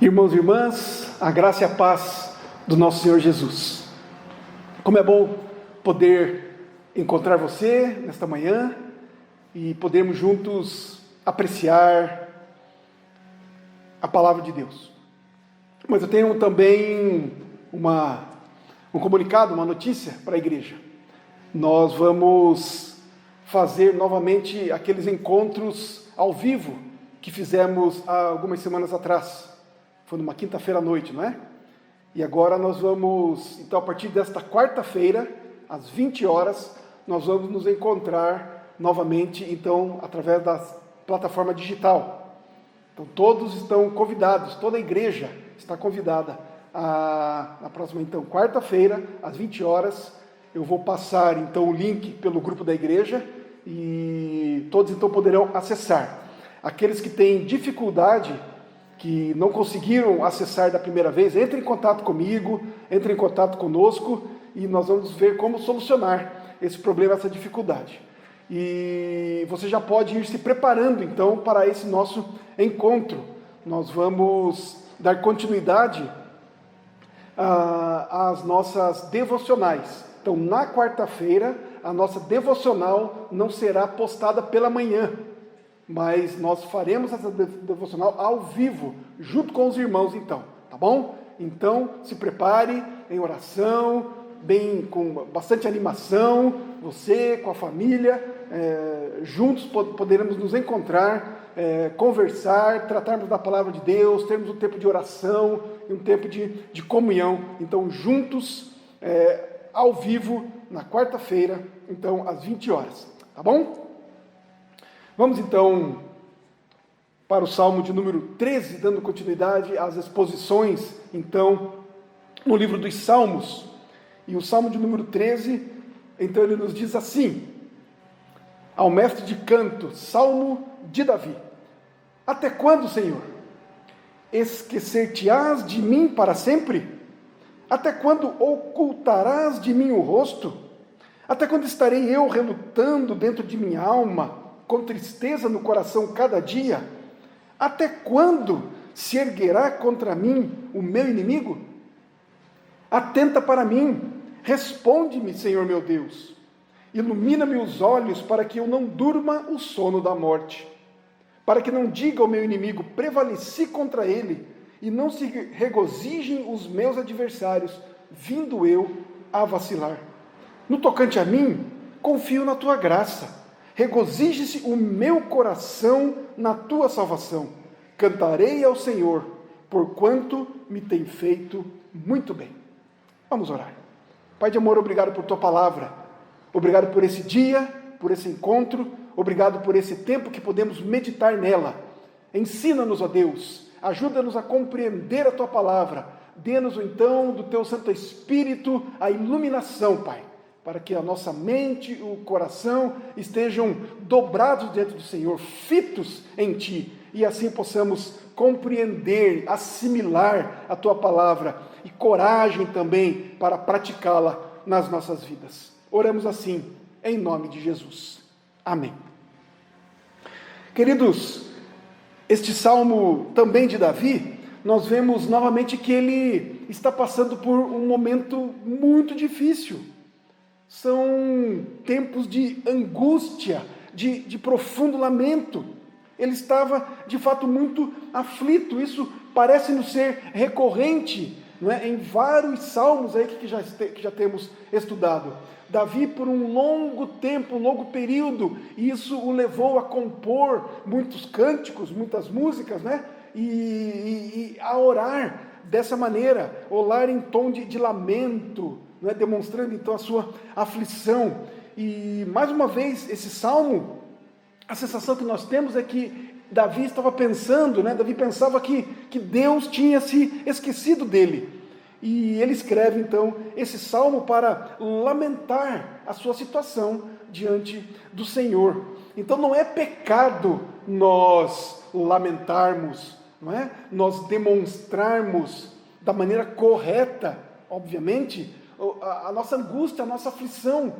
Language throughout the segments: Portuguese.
Irmãos e irmãs, a graça e a paz do nosso Senhor Jesus. Como é bom poder encontrar você nesta manhã e podermos juntos apreciar a palavra de Deus. Mas eu tenho também um comunicado, uma notícia para a igreja. Nós vamos fazer novamente aqueles encontros ao vivo que fizemos há algumas semanas atrás. Foi numa quinta-feira à noite, não é? E agora nós vamos, então a partir desta quarta-feira, às 20 horas, nós vamos nos encontrar novamente, então, através da plataforma digital. Então todos estão convidados, toda a igreja está convidada na próxima, então, quarta-feira, às 20 horas, eu vou passar, então, o link pelo grupo da igreja e todos, então, poderão acessar. Aqueles que têm dificuldade, que não conseguiram acessar da primeira vez, entre em contato comigo, entre em contato conosco e nós vamos ver como solucionar esse problema, essa dificuldade. E você já pode ir se preparando então para esse nosso encontro. Nós vamos dar continuidade às nossas devocionais. Então, na quarta-feira, a nossa devocional não será postada pela manhã, mas nós faremos essa devocional ao vivo, junto com os irmãos, então, tá bom? Então, se prepare em oração, com bastante animação, você com a família, juntos poderemos nos encontrar, conversar, tratarmos da palavra de Deus, termos um tempo de oração e um tempo de comunhão, então, juntos, ao vivo, na quarta-feira, então, às 20 horas, tá bom? Vamos então para o Salmo de número 13, dando continuidade às exposições, então, no livro dos Salmos. E o Salmo de número 13, então ele nos diz assim, ao mestre de canto, Salmo de Davi: Até quando, Senhor? Esquecer-te-ás de mim para sempre? Até quando ocultarás de mim o rosto? Até quando estarei eu relutando dentro de minha alma, com tristeza no coração cada dia? Até quando se erguerá contra mim o meu inimigo? Atenta para mim, responde-me, Senhor meu Deus. Ilumina-me os olhos para que eu não durma o sono da morte, para que não diga ao meu inimigo, prevaleci contra ele, e não se regozijem os meus adversários, vindo eu a vacilar. No tocante a mim, confio na tua graça. Regozije-se o meu coração na tua salvação. Cantarei ao Senhor, porquanto me tem feito muito bem. Vamos orar. Pai de amor, obrigado por tua palavra. Obrigado por esse dia, por esse encontro. Obrigado por esse tempo que podemos meditar nela. Ensina-nos, ó Deus. Ajuda-nos a compreender a tua palavra. Dê-nos, então, do teu Santo Espírito, a iluminação, Pai, para que a nossa mente e o coração estejam dobrados diante do Senhor, fitos em Ti, e assim possamos compreender, assimilar a Tua palavra, e coragem também para praticá-la nas nossas vidas. Oramos assim, em nome de Jesus. Amém. Queridos, este salmo também de Davi, nós vemos novamente que ele está passando por um momento muito difícil. São tempos de angústia, de profundo lamento. Ele estava, de fato, muito aflito. Isso parece-nos ser recorrente, não é? Em vários salmos aí que já temos estudado. Davi, por um longo tempo, um longo período, isso o levou a compor muitos cânticos, muitas músicas, né? E a orar dessa maneira, orar em tom de lamento, não é? Demonstrando então a sua aflição. E mais uma vez, esse salmo, a sensação que nós temos é que Davi estava pensando, né? Davi pensava que Deus tinha se esquecido dele. E ele escreve então esse salmo para lamentar a sua situação diante do Senhor. Então não é pecado nós lamentarmos, não é? Nós demonstrarmos da maneira correta, obviamente, a nossa angústia, a nossa aflição,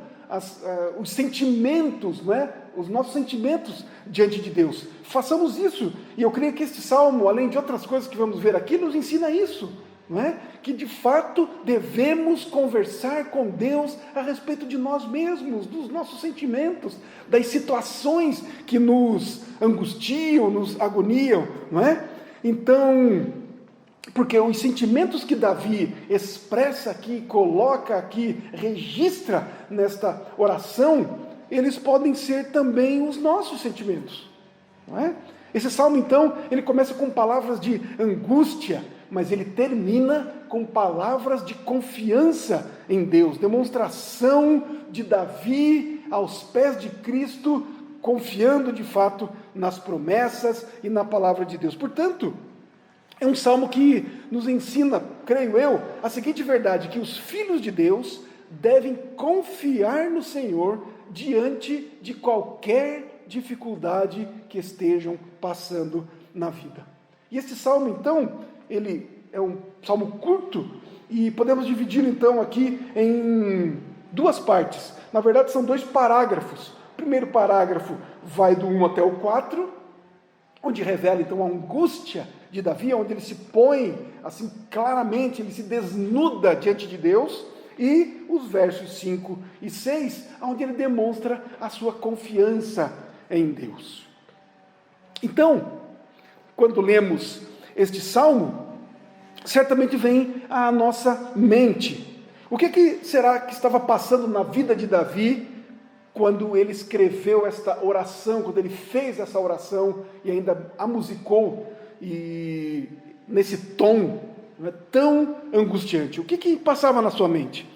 os sentimentos, não é? Os nossos sentimentos diante de Deus. Façamos isso. E eu creio que este salmo, além de outras coisas que vamos ver aqui, nos ensina isso. Não é? Que de fato devemos conversar com Deus a respeito de nós mesmos, dos nossos sentimentos, das situações que nos angustiam, nos agoniam, não é? Então, porque os sentimentos que Davi expressa aqui, coloca aqui, registra nesta oração, eles podem ser também os nossos sentimentos, não é? Esse salmo, então, ele começa com palavras de angústia, mas ele termina com palavras de confiança em Deus, demonstração de Davi aos pés de Cristo, confiando de fato nas promessas e na palavra de Deus. Portanto, é um salmo que nos ensina, creio eu, a seguinte verdade, que os filhos de Deus devem confiar no Senhor diante de qualquer dificuldade que estejam passando na vida. E este salmo, então, ele é um salmo curto e podemos dividir então aqui em duas partes. Na verdade são dois parágrafos. O primeiro parágrafo vai do 1 até o 4, onde revela então a angústia de Davi, onde ele se põe assim claramente, ele se desnuda diante de Deus, e os versos 5 e 6, onde ele demonstra a sua confiança em Deus. Então, quando lemos este salmo, certamente vem à nossa mente. O que será que estava passando na vida de Davi quando ele escreveu esta oração, quando ele fez essa oração e ainda a musicou e nesse tom, não é, tão angustiante? O que passava na sua mente?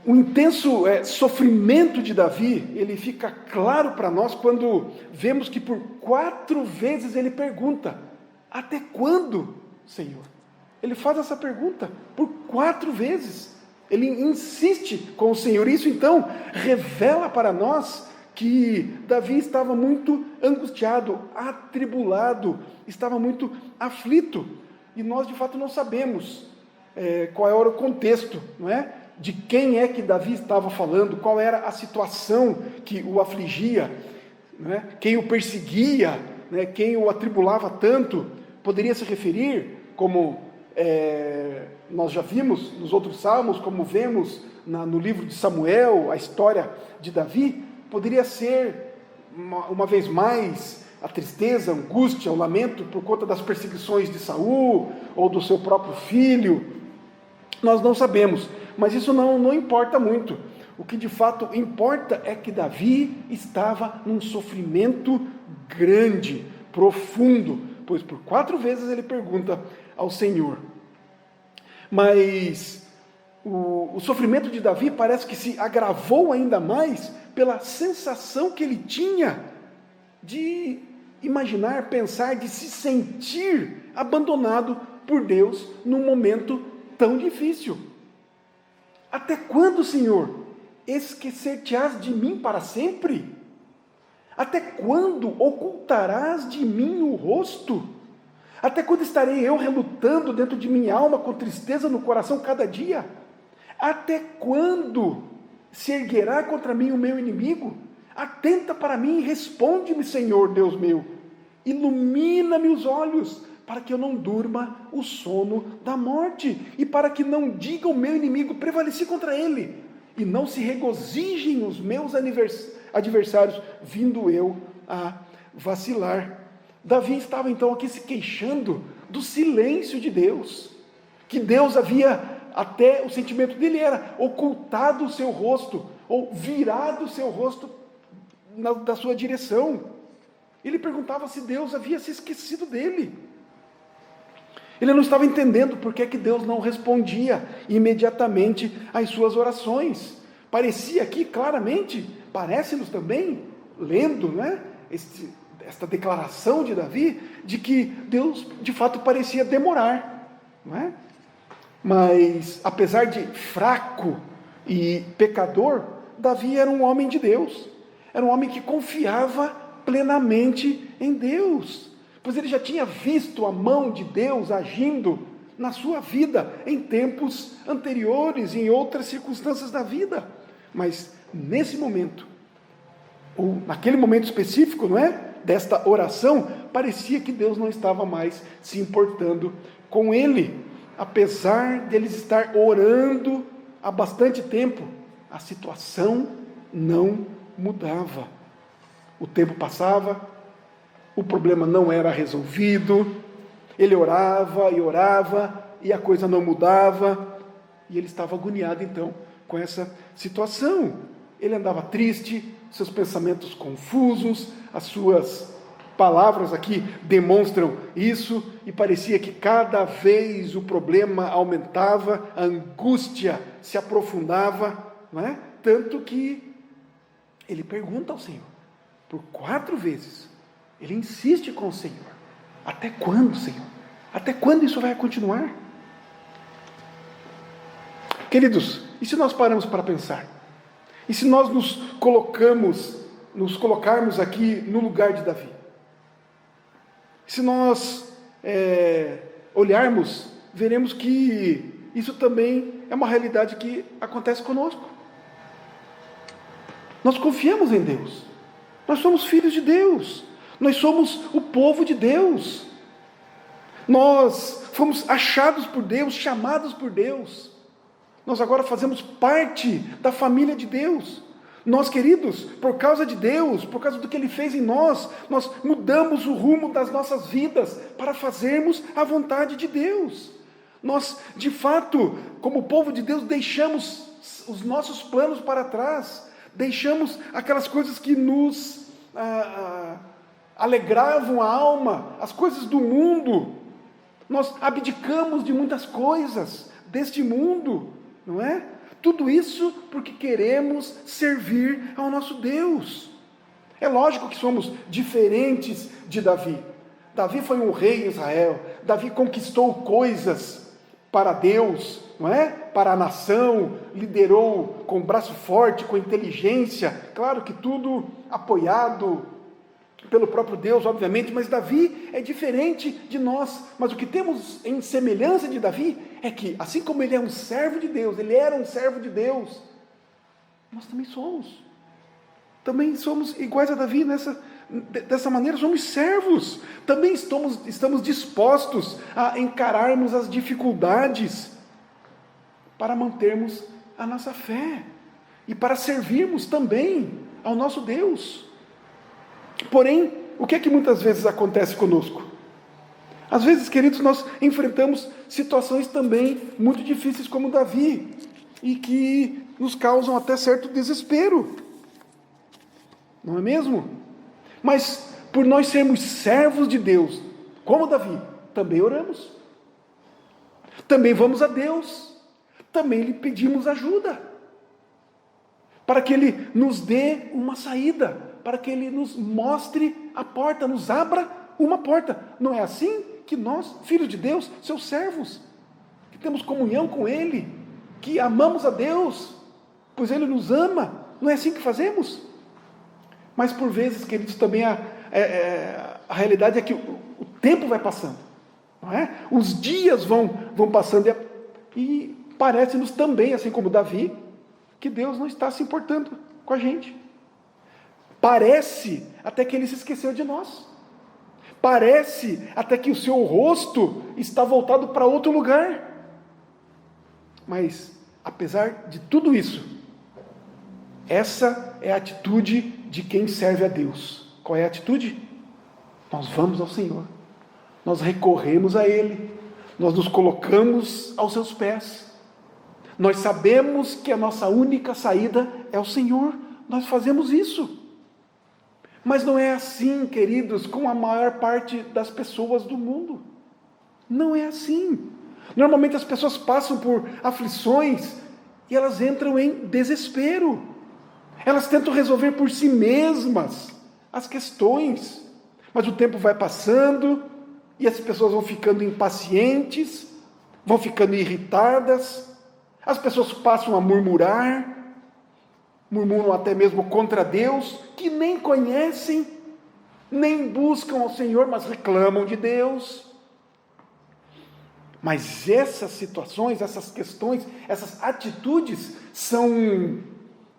O intenso sofrimento de Davi, ele fica claro para nós quando vemos que por 4 vezes ele pergunta: até quando, Senhor? Ele faz essa pergunta por 4 vezes. Ele insiste com o Senhor. Isso então revela para nós que Davi estava muito angustiado, atribulado, estava muito aflito. E nós de fato não sabemos qual era o contexto, não é? De quem é que Davi estava falando, qual era a situação que o afligia, não é? Quem o perseguia, né? Quem o atribulava tanto. Poderia se referir, como nós já vimos nos outros salmos, como vemos no livro de Samuel, a história de Davi, poderia ser, uma vez mais, a tristeza, a angústia, o lamento por conta das perseguições de Saul, ou do seu próprio filho. Nós não sabemos, mas isso não importa muito. O que de fato importa é que Davi estava num sofrimento grande, profundo, pois por 4 vezes ele pergunta ao Senhor. Mas o sofrimento de Davi parece que se agravou ainda mais pela sensação que ele tinha de imaginar, pensar, de se sentir abandonado por Deus num momento tão difícil. Até quando, Senhor, esquecer-te-ás de mim para sempre? Até quando ocultarás de mim o rosto? Até quando estarei eu relutando dentro de minha alma com tristeza no coração cada dia? Até quando se erguerá contra mim o meu inimigo? Atenta para mim e responde-me, Senhor Deus meu. Ilumina-me os olhos, para que eu não durma o sono da morte, e para que não diga o meu inimigo: prevaleci contra ele, e não se regozijem os meus adversários, vindo eu a vacilar. Davi estava então aqui se queixando do silêncio de Deus, que Deus havia, até o sentimento dele era ocultado o seu rosto, ou virado o seu rosto da sua direção. Ele perguntava se Deus havia se esquecido dele. Ele não estava entendendo por que Deus não respondia imediatamente às suas orações. Parecia aqui claramente, parece-nos também, lendo, né, esta declaração de Davi, de que Deus de fato parecia demorar, não é? Mas apesar de fraco e pecador, Davi era um homem de Deus, era um homem que confiava plenamente em Deus, pois ele já tinha visto a mão de Deus agindo na sua vida em tempos anteriores, em outras circunstâncias da vida. Mas nesse momento, ou naquele momento específico, não é? Desta oração, parecia que Deus não estava mais se importando com ele. Apesar de eles estar orando há bastante tempo, a situação não mudava. O tempo passava, o problema não era resolvido, ele orava e a coisa não mudava, e ele estava agoniado então com essa situação. Ele andava triste, seus pensamentos confusos, as suas palavras aqui demonstram isso, e parecia que cada vez o problema aumentava, a angústia se aprofundava, não é? Tanto que ele pergunta ao Senhor, por 4 vezes, ele insiste com o Senhor, até quando, Senhor? Até quando isso vai continuar? Queridos, e se nós paramos para pensar? E se nós nos colocarmos aqui no lugar de Davi? Se nós olharmos, veremos que isso também é uma realidade que acontece conosco. Nós confiamos em Deus. Nós somos filhos de Deus. Nós somos o povo de Deus. Nós fomos achados por Deus, chamados por Deus. Nós agora fazemos parte da família de Deus. Nós, queridos, por causa de Deus, por causa do que Ele fez em nós mudamos o rumo das nossas vidas para fazermos a vontade de Deus. Nós, de fato, como povo de Deus, deixamos os nossos planos para trás, deixamos aquelas coisas que nos alegravam a alma, as coisas do mundo. Nós abdicamos de muitas coisas deste mundo, não é? Tudo isso porque queremos servir ao nosso Deus. É lógico que somos diferentes de Davi. Davi foi um rei em Israel. Davi conquistou coisas para Deus, não é? Para a nação, liderou com braço forte, com inteligência. Claro que tudo apoiado pelo próprio Deus, obviamente, mas Davi é diferente de nós. Mas o que temos em semelhança de Davi é que, assim como ele é um servo de Deus, ele era um servo de Deus, nós também somos. Também somos iguais a Davi dessa maneira, somos servos. Também estamos dispostos a encararmos as dificuldades para mantermos a nossa fé e para servirmos também ao nosso Deus. Porém, o que é que muitas vezes acontece conosco? Às vezes, queridos, nós enfrentamos situações também muito difíceis como Davi, e que nos causam até certo desespero, não é mesmo? Mas, por nós sermos servos de Deus, como Davi, também oramos, também vamos a Deus, também lhe pedimos ajuda, para que Ele nos dê uma saída, para que Ele nos mostre a porta, nos abra uma porta. Não é assim que nós, filhos de Deus, seus servos, que temos comunhão com Ele, que amamos a Deus, pois Ele nos ama, não é assim que fazemos? Mas por vezes, queridos, também a realidade é que o tempo vai passando, não é? Os dias vão passando e parece-nos também, assim como Davi, que Deus não está se importando com a gente. Parece até que Ele se esqueceu de nós. Parece até que o seu rosto está voltado para outro lugar. Mas, apesar de tudo isso, essa é a atitude de quem serve a Deus. Qual é a atitude? Nós vamos ao Senhor. Nós recorremos a Ele. Nós nos colocamos aos seus pés. Nós sabemos que a nossa única saída é o Senhor. Nós fazemos isso. Mas não é assim, queridos, com a maior parte das pessoas do mundo. Não é assim. Normalmente as pessoas passam por aflições e elas entram em desespero. Elas tentam resolver por si mesmas as questões. Mas o tempo vai passando e as pessoas vão ficando impacientes, vão ficando irritadas. As pessoas passam a murmuram até mesmo contra Deus, que nem conhecem, nem buscam ao Senhor, mas reclamam de Deus. Mas essas situações, essas questões, essas atitudes são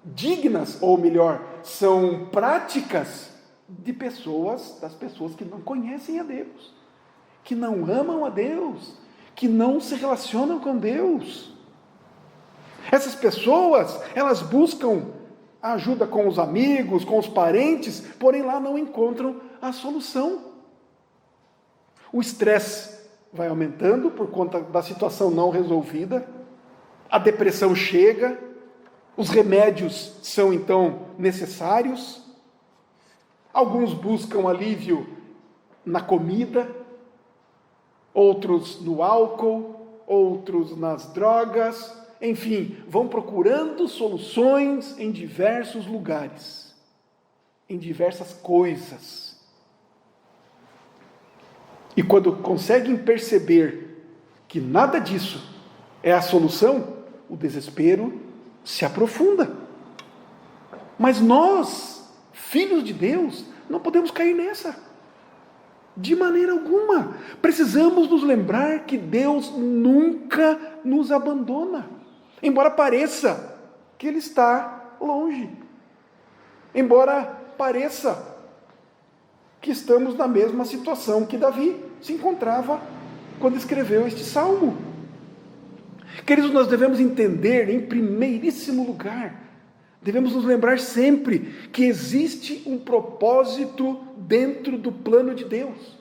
dignas, ou melhor, são práticas das pessoas que não conhecem a Deus, que não amam a Deus, que não se relacionam com Deus. Essas pessoas, elas buscam ajuda com os amigos, com os parentes, porém lá não encontram a solução. O estresse vai aumentando por conta da situação não resolvida, a depressão chega, os remédios são então necessários, alguns buscam alívio na comida, outros no álcool, outros nas drogas, enfim, vão procurando soluções em diversos lugares, em diversas coisas. E quando conseguem perceber que nada disso é a solução, o desespero se aprofunda. Mas nós, filhos de Deus, não podemos cair nessa. De maneira alguma. Precisamos nos lembrar que Deus nunca nos abandona. Embora pareça que Ele está longe. Embora pareça que estamos na mesma situação que Davi se encontrava quando escreveu este salmo. Queridos, nós devemos entender, em primeiríssimo lugar, devemos nos lembrar sempre que existe um propósito dentro do plano de Deus.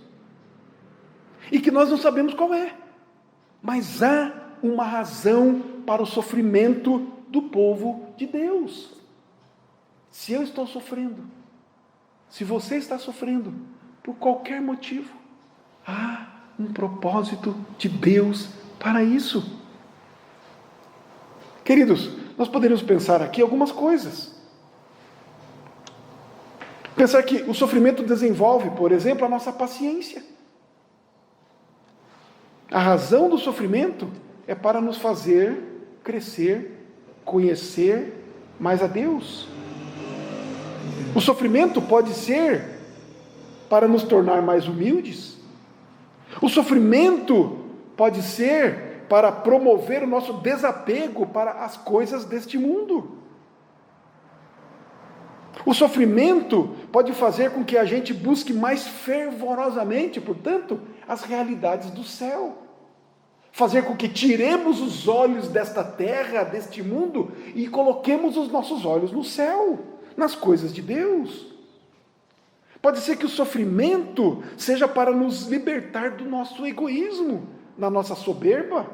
E que nós não sabemos qual é. Mas há uma razão para o sofrimento do povo de Deus. Se eu estou sofrendo, se você está sofrendo, por qualquer motivo, há um propósito de Deus para isso. Queridos, nós poderíamos pensar aqui algumas coisas. Pensar que o sofrimento desenvolve, por exemplo, a nossa paciência. A razão do sofrimento é para nos fazer crescer, conhecer mais a Deus. O sofrimento pode ser para nos tornar mais humildes. O sofrimento pode ser para promover o nosso desapego para as coisas deste mundo. O sofrimento pode fazer com que a gente busque mais fervorosamente, portanto, as realidades do céu. Fazer com que tiremos os olhos desta terra, deste mundo, e coloquemos os nossos olhos no céu, nas coisas de Deus. Pode ser que o sofrimento seja para nos libertar do nosso egoísmo, na nossa soberba.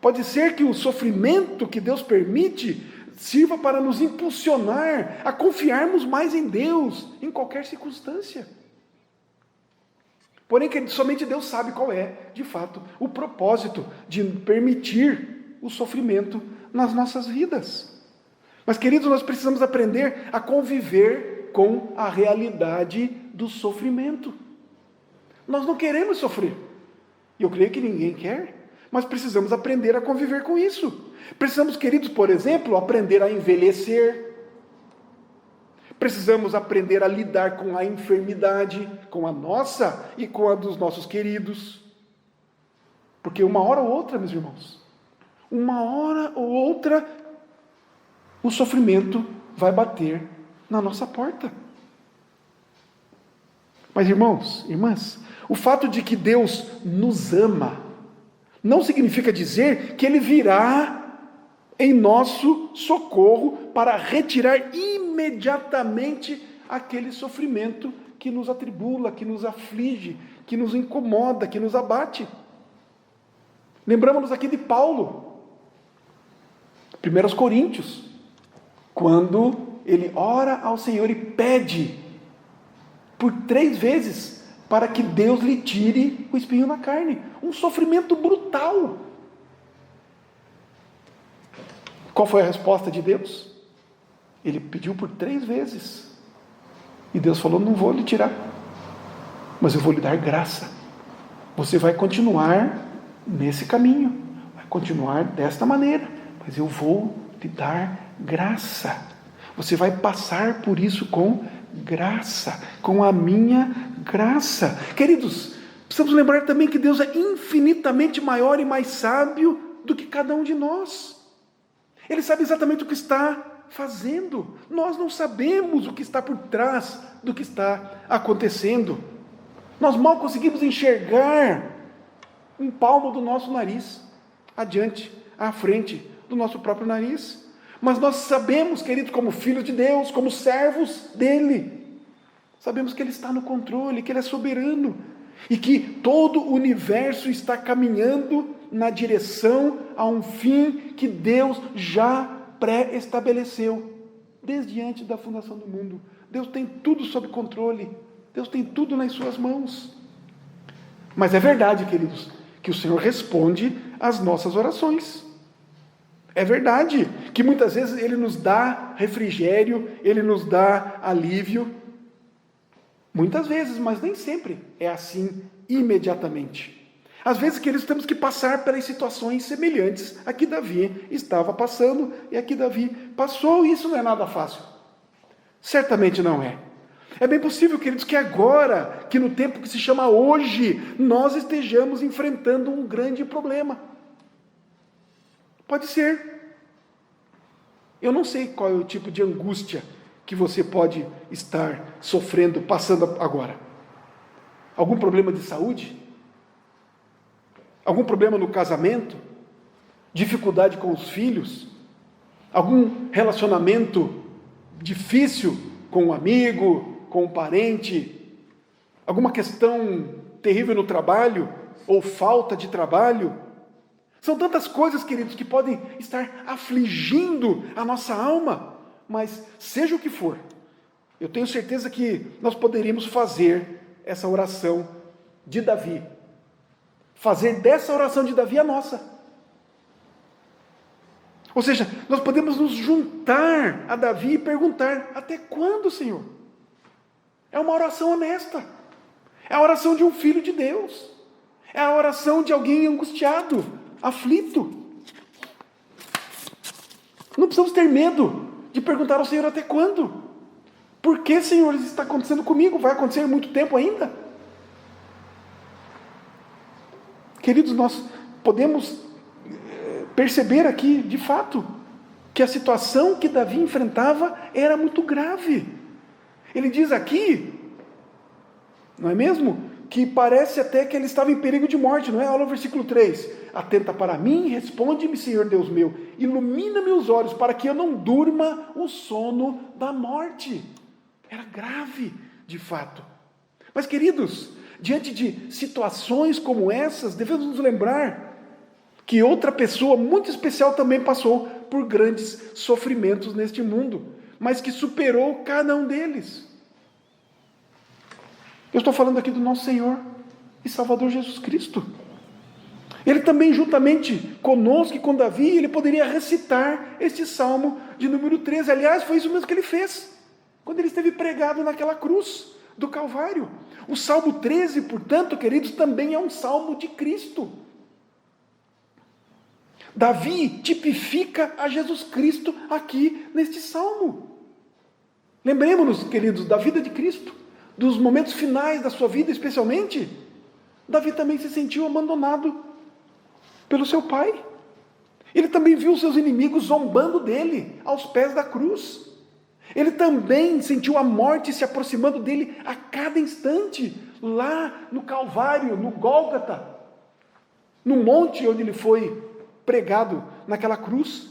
Pode ser que o sofrimento que Deus permite sirva para nos impulsionar a confiarmos mais em Deus, em qualquer circunstância. Porém, que somente Deus sabe qual é, de fato, o propósito de permitir o sofrimento nas nossas vidas. Mas, queridos, nós precisamos aprender a conviver com a realidade do sofrimento. Nós não queremos sofrer. E eu creio que ninguém quer. Mas precisamos aprender a conviver com isso. Precisamos, queridos, por exemplo, aprender a envelhecer. Precisamos aprender a lidar com a enfermidade, com a nossa e com a dos nossos queridos. Porque uma hora ou outra, meus irmãos, uma hora ou outra, o sofrimento vai bater na nossa porta. Mas, irmãos, irmãs, o fato de que Deus nos ama não significa dizer que Ele virá em nosso socorro para retirar imediatamente aquele sofrimento que nos atribula, que nos aflige, que nos incomoda, que nos abate. Lembramos-nos aqui de Paulo, 1 Coríntios, quando ele ora ao Senhor e pede por 3 vezes para que Deus lhe tire o espinho na carne. Um sofrimento brutal. Qual foi a resposta de Deus? Ele pediu por 3 vezes. E Deus falou, não vou lhe tirar, mas eu vou lhe dar graça. Você vai continuar nesse caminho, vai continuar desta maneira, mas eu vou lhe dar graça. Você vai passar por isso com graça, com a minha graça. Queridos, precisamos lembrar também que Deus é infinitamente maior e mais sábio do que cada um de nós. Ele sabe exatamente o que está fazendo. Nós não sabemos o que está por trás do que está acontecendo. Nós mal conseguimos enxergar um palmo do nosso nariz, adiante, à frente do nosso próprio nariz. Mas nós sabemos, queridos, como filhos de Deus, como servos dele, sabemos que ele está no controle, que ele é soberano, e que todo o universo está caminhando na direção a um fim que Deus já pré-estabeleceu, desde antes da fundação do mundo. Deus tem tudo sob controle, Deus tem tudo nas suas mãos. Mas é verdade, queridos, que o Senhor responde às nossas orações. É verdade que muitas vezes Ele nos dá refrigério, Ele nos dá alívio. Muitas vezes, mas nem sempre é assim imediatamente. Às vezes, queridos, temos que passar pelas situações semelhantes a que Davi estava passando e a que Davi passou, e isso não é nada fácil. Certamente não é. É bem possível, queridos, que agora, que no tempo que se chama hoje, nós estejamos enfrentando um grande problema. Pode ser. Eu não sei qual é o tipo de angústia que você pode estar sofrendo, passando agora. Algum problema de saúde? Algum problema no casamento? Dificuldade com os filhos? Algum relacionamento difícil com um amigo, com um parente? Alguma questão terrível no trabalho? Ou falta de trabalho? São tantas coisas, queridos, que podem estar afligindo a nossa alma. Mas, seja o que for, eu tenho certeza que nós poderíamos fazer essa oração de Davi. Fazer dessa oração de Davi a nossa. Ou seja, nós podemos nos juntar a Davi e perguntar: até quando, Senhor? É uma oração honesta. É a oração de um filho de Deus. É a oração de alguém angustiado, aflito. Não precisamos ter medo de perguntar ao Senhor até quando. Por que, Senhor, isso está acontecendo comigo? Vai acontecer em muito tempo ainda? Queridos, nós podemos perceber aqui, de fato, que a situação que Davi enfrentava era muito grave. Ele diz aqui, não é mesmo? Que parece até que ele estava em perigo de morte, não é? Olha o versículo 3. Atenta para mim, responde-me, Senhor Deus meu, ilumina-me os olhos para que eu não durma o sono da morte. Era grave, de fato. Mas, queridos, diante de situações como essas, devemos nos lembrar que outra pessoa muito especial também passou por grandes sofrimentos neste mundo, mas que superou cada um deles. Eu estou falando aqui do nosso Senhor e Salvador Jesus Cristo. Ele também, juntamente conosco e com Davi, ele poderia recitar este Salmo de número 13. Aliás, foi isso mesmo que ele fez, quando ele esteve pregado naquela cruz do Calvário. O Salmo 13, portanto, queridos, também é um Salmo de Cristo. Davi tipifica a Jesus Cristo aqui neste Salmo. Lembremos-nos, queridos, da vida de Cristo, dos momentos finais da sua vida, especialmente. Davi também se sentiu abandonado pelo seu pai. Ele também viu seus inimigos zombando dele aos pés da cruz. Ele também sentiu a morte se aproximando dele a cada instante, lá no Calvário, no Gólgota, no monte onde ele foi pregado naquela cruz.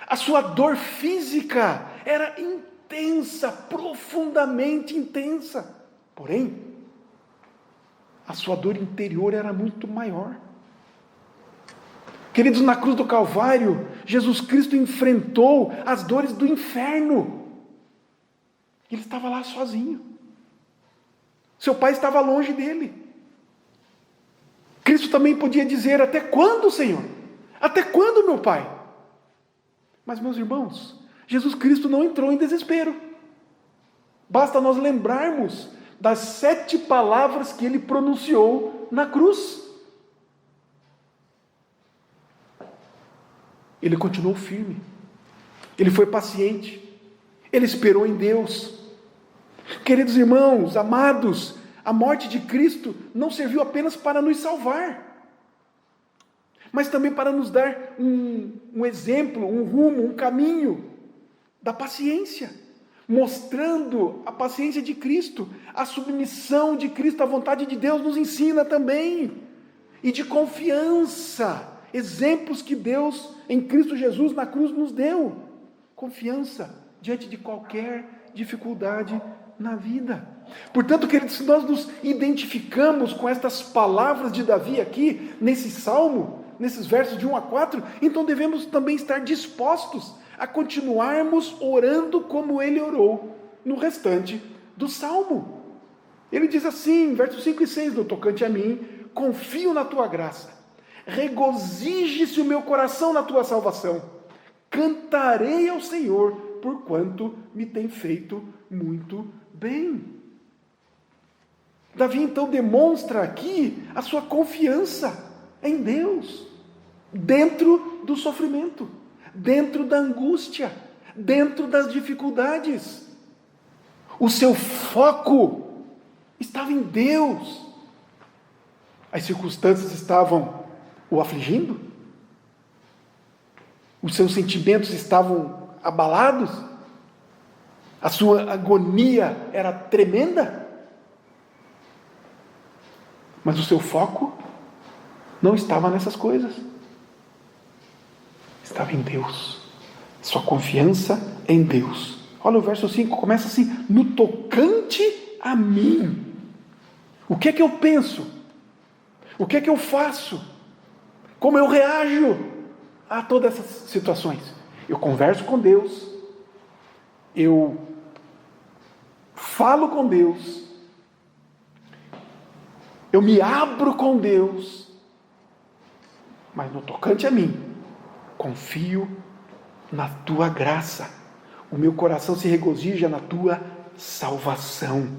A sua dor física era intensa, profundamente intensa. Porém, a sua dor interior era muito maior. Queridos, na cruz do Calvário, Jesus Cristo enfrentou as dores do inferno. Ele estava lá sozinho. Seu pai estava longe dele. Cristo também podia dizer: até quando, Senhor? Até quando, meu pai? Mas, meus irmãos, Jesus Cristo não entrou em desespero. Basta nós lembrarmos das 7 palavras que ele pronunciou na cruz. Ele continuou firme. Ele foi paciente. Ele esperou em Deus. Queridos irmãos, amados, a morte de Cristo não serviu apenas para nos salvar, mas também para nos dar um exemplo, um rumo, um caminho da paciência, mostrando a paciência de Cristo, a submissão de Cristo à vontade de Deus nos ensina também, e de confiança, exemplos que Deus em Cristo Jesus na cruz nos deu, confiança diante de qualquer dificuldade na vida. Portanto, queridos, se nós nos identificamos com estas palavras de Davi aqui, nesse salmo, nesses versos de 1 a 4, então devemos também estar dispostos a continuarmos orando como ele orou no restante do salmo. Ele diz assim, versos 5 e 6, no tocante a mim, confio na tua graça, regozije-se o meu coração na tua salvação, cantarei ao Senhor, porquanto me tem feito muito bem. Davi então demonstra aqui a sua confiança em Deus, dentro do sofrimento, dentro da angústia, dentro das dificuldades. O seu foco estava em Deus. As circunstâncias estavam o afligindo? Os seus sentimentos estavam abalados? A sua agonia era tremenda? Mas o seu foco não estava nessas coisas. Estava em Deus. Sua confiança em Deus. Olha o verso 5, começa assim: no tocante a mim. O que é que eu penso? O que é que eu faço? Como eu reajo a todas essas situações? Eu converso com Deus, eu falo com Deus, eu me abro com Deus, mas no tocante a mim, confio na tua graça, o meu coração se regozija na tua salvação,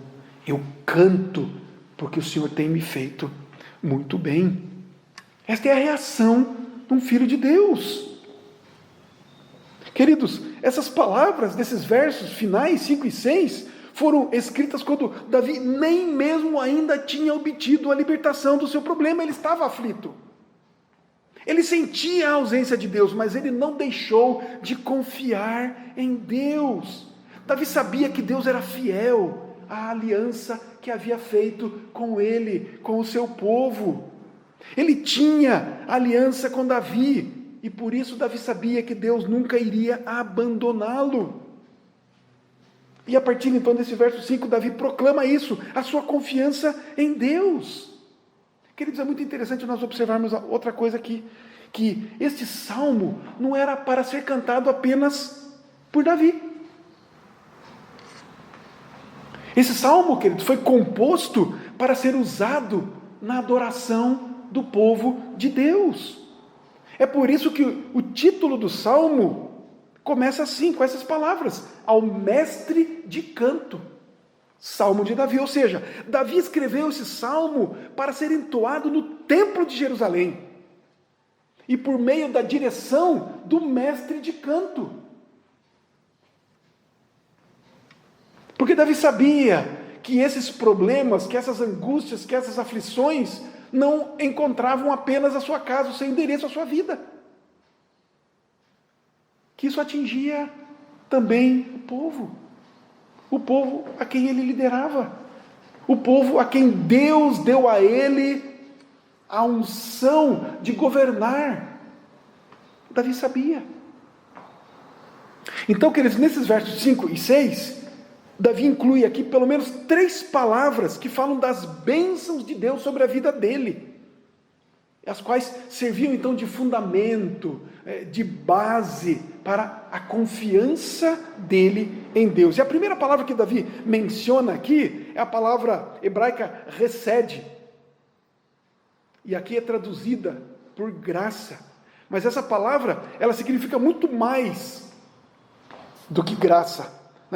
eu canto, porque o Senhor tem me feito muito bem. Esta é a reação de um filho de Deus. Queridos, essas palavras desses versos finais, 5 e 6, foram escritas quando Davi nem mesmo ainda tinha obtido a libertação do seu problema, ele estava aflito. Ele sentia a ausência de Deus, mas ele não deixou de confiar em Deus. Davi sabia que Deus era fiel à aliança que havia feito com ele, com o seu povo. Ele tinha aliança com Davi, e por isso Davi sabia que Deus nunca iria abandoná-lo. E a partir então desse verso 5, Davi proclama isso, a sua confiança em Deus. Queridos, é muito interessante nós observarmos outra coisa aqui, que este salmo não era para ser cantado apenas por Davi. Esse salmo, queridos, foi composto para ser usado na adoração do povo de Deus. É por isso que o título do salmo começa assim, com essas palavras: ao mestre de canto. Salmo de Davi, ou seja, Davi escreveu esse salmo para ser entoado no templo de Jerusalém, e por meio da direção do mestre de canto. Porque Davi sabia que esses problemas, que essas angústias, que essas aflições não encontravam apenas a sua casa, o seu endereço, a sua vida. Que isso atingia também o povo a quem ele liderava, o povo a quem Deus deu a ele a unção de governar. Davi sabia. Então, queridos, nesses versos 5 e 6, Davi inclui aqui pelo menos 3 palavras que falam das bênçãos de Deus sobre a vida dele, as quais serviam então de fundamento, de base para a confiança dele em Deus. E a primeira palavra que Davi menciona aqui é a palavra hebraica resed. E aqui é traduzida por graça. Mas essa palavra, ela significa muito mais do que graça.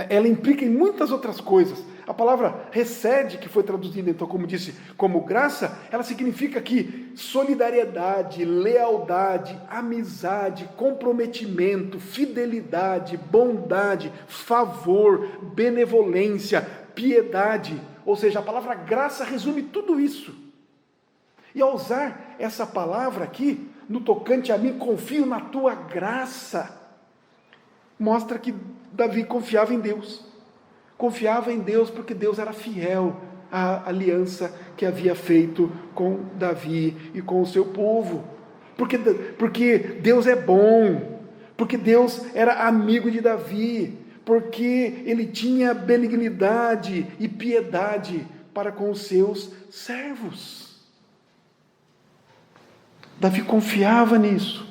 Ela implica em muitas outras coisas. A palavra resed, que foi traduzida então, como disse, como graça, ela significa que solidariedade, lealdade, amizade, comprometimento, fidelidade, bondade, favor, benevolência, piedade. Ou seja, a palavra graça resume tudo isso. E ao usar essa palavra aqui, no tocante a mim, confio na tua graça, mostra que Davi confiava em Deus. Confiava em Deus porque Deus era fiel à aliança que havia feito com Davi e com o seu povo. Porque Deus é bom, porque Deus era amigo de Davi, porque ele tinha benignidade e piedade para com os seus servos. Davi confiava nisso,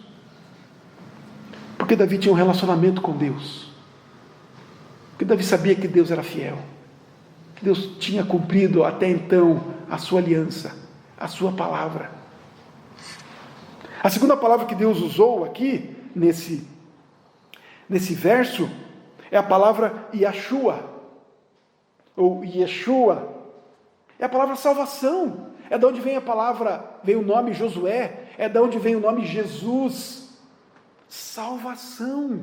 porque Davi tinha um relacionamento com Deus, porque Davi sabia que Deus era fiel, que Deus tinha cumprido até então a sua aliança, a sua palavra. A segunda palavra que Deus usou aqui, nesse verso, é a palavra Yeshua, ou Yeshua. É a palavra salvação. É de onde vem o nome Josué, é de onde vem o nome Jesus. Salvação.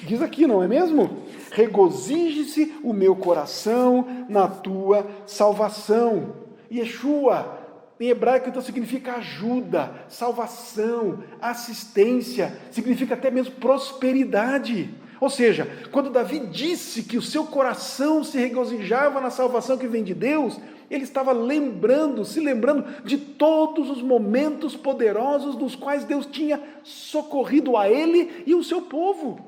Diz aqui, não é mesmo? Regozije-se o meu coração na tua salvação. Yeshua, em hebraico, então, significa ajuda, salvação, assistência, significa até mesmo prosperidade. Ou seja, quando Davi disse que o seu coração se regozijava na salvação que vem de Deus, ele estava se lembrando de todos os momentos poderosos nos quais Deus tinha socorrido a ele e o seu povo.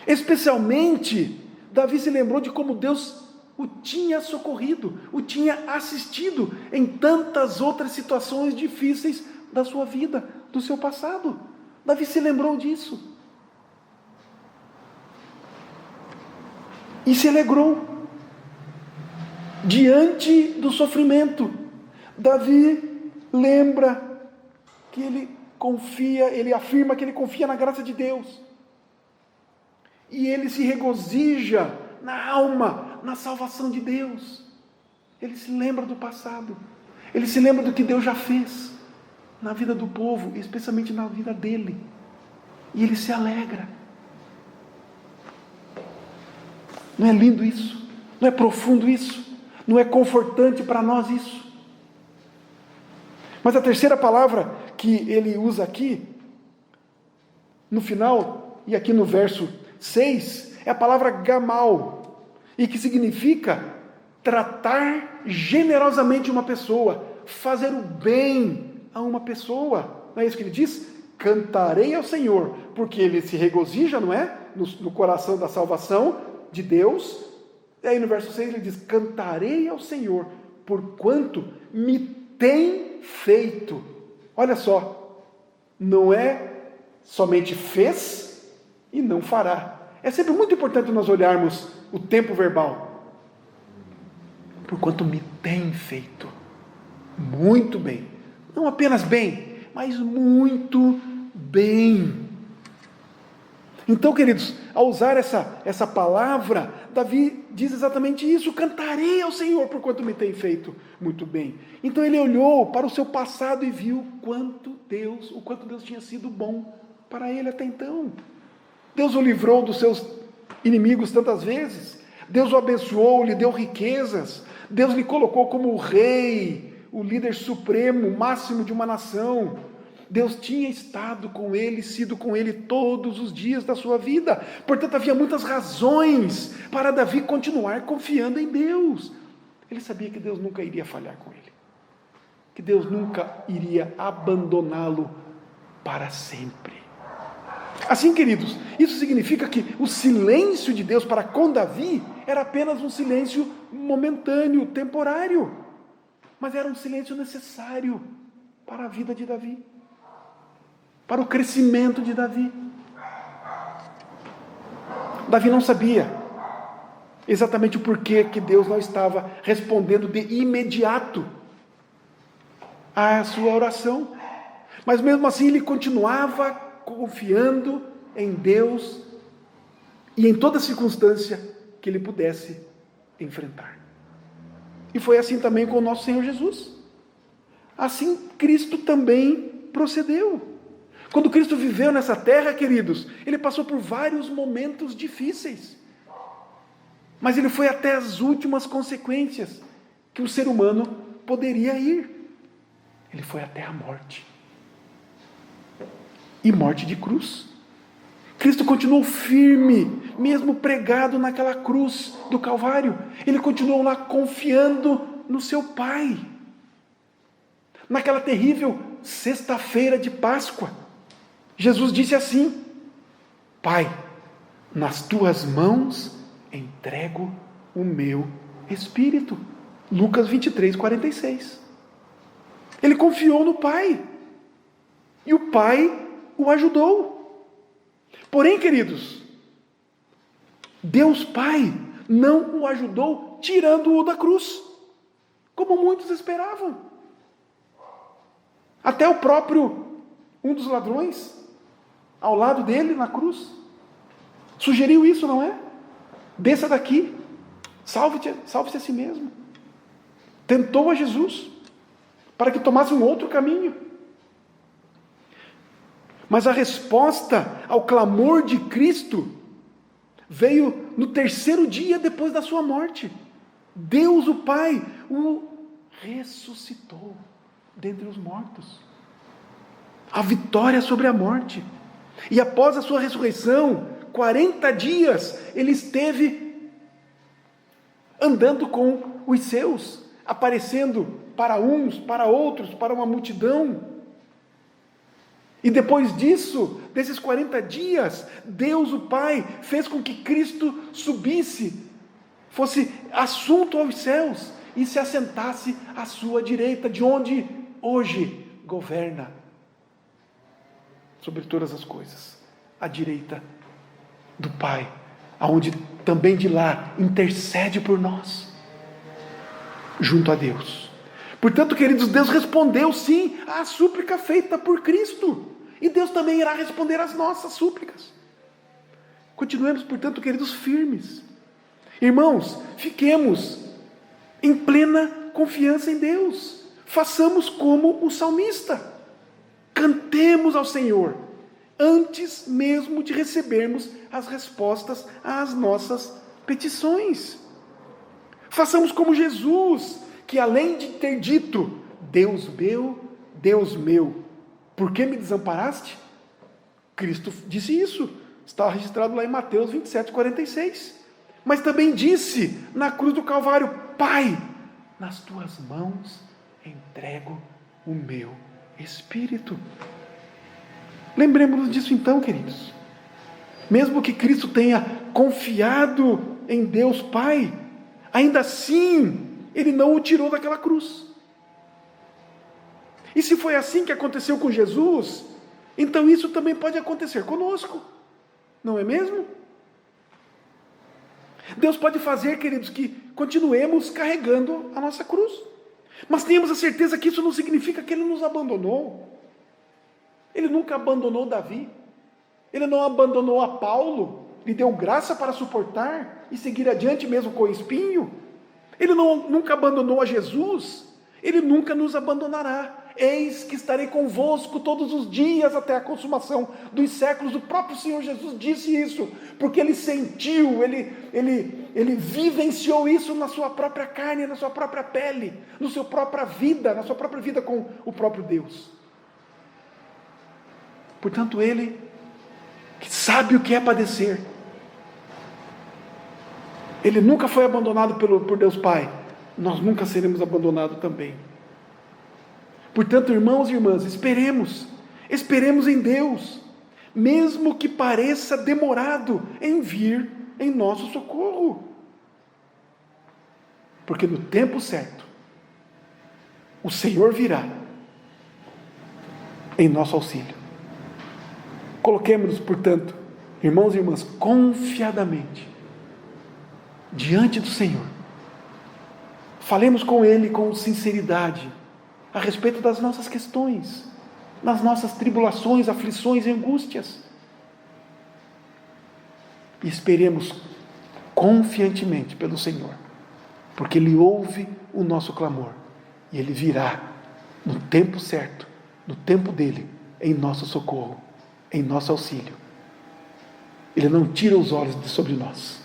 Especialmente, Davi se lembrou de como Deus o tinha socorrido, o tinha assistido em tantas outras situações difíceis da sua vida, do seu passado. Davi se lembrou disso. E se alegrou. Diante do sofrimento, Davi lembra que ele afirma que ele confia na graça de Deus. E ele se regozija na alma, na salvação de Deus. Ele se lembra do passado. Ele se lembra do que Deus já fez na vida do povo, especialmente na vida dele. E ele se alegra. Não é lindo isso? Não é profundo isso? Não é confortante para nós isso? Mas a terceira palavra que ele usa aqui, no final, e aqui no verso 6, é a palavra gamal, e que significa tratar generosamente uma pessoa, fazer o bem a uma pessoa. Não é isso que ele diz? Cantarei ao Senhor, porque ele se regozija, não é? No coração da salvação de Deus. E aí no verso 6 ele diz: cantarei ao Senhor, porquanto me tem feito. Olha só, não é somente fez e não fará. É sempre muito importante nós olharmos o tempo verbal. Porquanto me tem feito muito bem. Não apenas bem, mas muito bem. Então, queridos, ao usar essa palavra, Davi diz exatamente isso: cantarei ao Senhor porquanto me tem feito muito bem. Então ele olhou para o seu passado e viu o quanto Deus tinha sido bom para ele até então. Deus o livrou dos seus inimigos tantas vezes. Deus o abençoou, lhe deu riquezas. Deus lhe colocou como o rei, o líder supremo, o máximo de uma nação. Deus tinha estado com ele, sido com ele todos os dias da sua vida. Portanto, havia muitas razões para Davi continuar confiando em Deus. Ele sabia que Deus nunca iria falhar com ele, que Deus nunca iria abandoná-lo para sempre. Assim, queridos, isso significa que o silêncio de Deus para com Davi era apenas um silêncio momentâneo, temporário, mas era um silêncio necessário para a vida de Davi, para o crescimento de Davi. Davi não sabia exatamente o porquê que Deus não estava respondendo de imediato à sua oração, mas mesmo assim ele continuava confiando em Deus e em toda circunstância que ele pudesse enfrentar. E foi assim também com o nosso Senhor Jesus. Assim Cristo também procedeu. Quando Cristo viveu nessa terra, queridos, ele passou por vários momentos difíceis, mas ele foi até as últimas consequências, que o ser humano poderia ir. Ele foi até a morte. E morte de cruz. Cristo continuou firme, mesmo pregado naquela cruz do Calvário. Ele continuou lá confiando no seu Pai. Naquela terrível sexta-feira de Páscoa, Jesus disse assim: Pai, nas tuas mãos entrego o meu espírito. Lucas 23, 46. Ele confiou no Pai. E o Pai o ajudou. Porém, queridos, Deus Pai não o ajudou tirando-o da cruz, como muitos esperavam. Até o próprio, um dos ladrões, ao lado dele na cruz, sugeriu isso, não é? Desça daqui, salve-se a si mesmo. Tentou a Jesus, para que tomasse um outro caminho. Mas a resposta ao clamor de Cristo veio no terceiro dia depois da sua morte. Deus, o Pai, o ressuscitou dentre os mortos. A vitória sobre a morte. E após a sua ressurreição, 40 dias, ele esteve andando com os seus, aparecendo para uns, para outros, para uma multidão. E depois disso, desses 40 dias, Deus, o Pai, fez com que Cristo subisse, fosse assunto aos céus e se assentasse à sua direita, de onde hoje governa sobre todas as coisas, à direita do Pai, aonde também de lá intercede por nós, junto a Deus. Portanto, queridos, Deus respondeu sim à súplica feita por Cristo. E Deus também irá responder às nossas súplicas. Continuemos, portanto, queridos, firmes. Irmãos, fiquemos em plena confiança em Deus. Façamos como o salmista. Cantemos ao Senhor, antes mesmo de recebermos as respostas às nossas petições. Façamos como Jesus, que além de ter dito, Deus meu, por que me desamparaste? Cristo disse isso, está registrado lá em Mateus 27, 46. Mas também disse na cruz do Calvário: Pai, nas tuas mãos entrego o meu espírito. Lembremos-nos disso então, queridos. Mesmo que Cristo tenha confiado em Deus Pai, ainda assim, Ele não o tirou daquela cruz. E se foi assim que aconteceu com Jesus, então isso também pode acontecer conosco, não é mesmo? Deus pode fazer, queridos, que continuemos carregando a nossa cruz, mas tenhamos a certeza que isso não significa que Ele nos abandonou. Ele nunca abandonou Davi, Ele não abandonou a Paulo, lhe deu graça para suportar e seguir adiante mesmo com o espinho. Ele nunca abandonou a Jesus, Ele nunca nos abandonará. Eis que estarei convosco todos os dias até a consumação dos séculos. O próprio Senhor Jesus disse isso, porque Ele sentiu, Ele vivenciou isso na sua própria carne, na sua própria pele, na sua própria vida com o próprio Deus. Portanto, Ele, que sabe o que é padecer, Ele nunca foi abandonado por Deus Pai, nós nunca seremos abandonados também. Portanto, irmãos e irmãs, esperemos em Deus, mesmo que pareça demorado em vir em nosso socorro, porque no tempo certo, o Senhor virá em nosso auxílio. Coloquemos-nos, portanto, irmãos e irmãs, confiadamente diante do Senhor. Falemos com Ele com sinceridade a respeito das nossas questões, das nossas tribulações, aflições e angústias. E esperemos confiantemente pelo Senhor, porque Ele ouve o nosso clamor e Ele virá no tempo certo, no tempo dEle, em nosso socorro, em nosso auxílio. Ele não tira os olhos de sobre nós,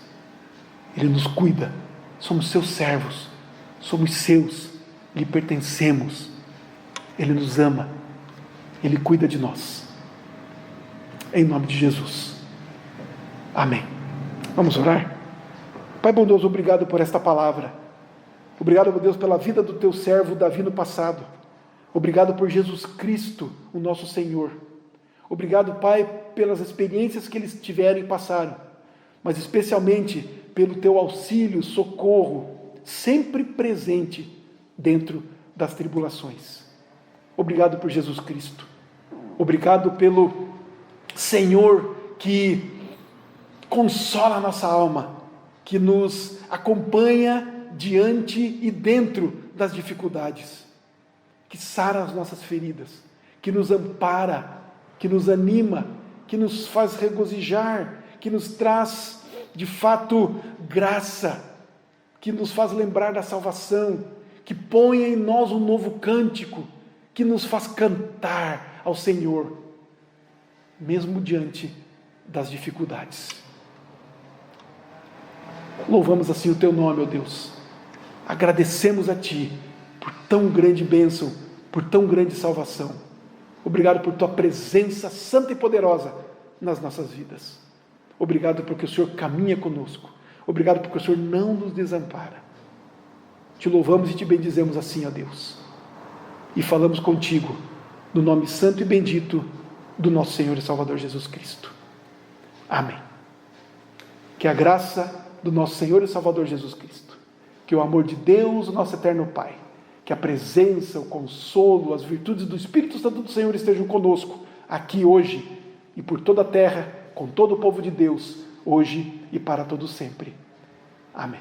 Ele nos cuida, somos seus servos, Somos seus, lhe pertencemos. Ele nos ama, Ele cuida de nós. Em nome de Jesus. Amém. Vamos orar? Pai bondoso, obrigado por esta palavra. Obrigado, meu Deus, pela vida do teu servo Davi no passado. Obrigado por Jesus Cristo, o nosso Senhor. Obrigado, Pai, pelas experiências que eles tiveram e passaram, mas especialmente pelo teu auxílio, socorro, sempre presente dentro das tribulações. Obrigado por Jesus Cristo. Obrigado pelo Senhor que consola a nossa alma, que nos acompanha diante e dentro das dificuldades, que sara as nossas feridas, que nos ampara, que nos anima, que nos faz regozijar, que nos traz, de fato, graça, que nos faz lembrar da salvação, que põe em nós um novo cântico, que nos faz cantar ao Senhor, mesmo diante das dificuldades. Louvamos assim o teu nome, ó Deus. Agradecemos a ti por tão grande bênção, por tão grande salvação. Obrigado por tua presença santa e poderosa nas nossas vidas. Obrigado porque o Senhor caminha conosco. Obrigado porque o Senhor não nos desampara. Te louvamos e te bendizemos assim, ó Deus. E falamos contigo no nome santo e bendito do nosso Senhor e Salvador Jesus Cristo. Amém. Que a graça do nosso Senhor e Salvador Jesus Cristo, que o amor de Deus, o nosso eterno Pai, que a presença, o consolo, as virtudes do Espírito Santo do Senhor estejam conosco, aqui hoje e por toda a terra, com todo o povo de Deus, hoje e para todo sempre. Amém.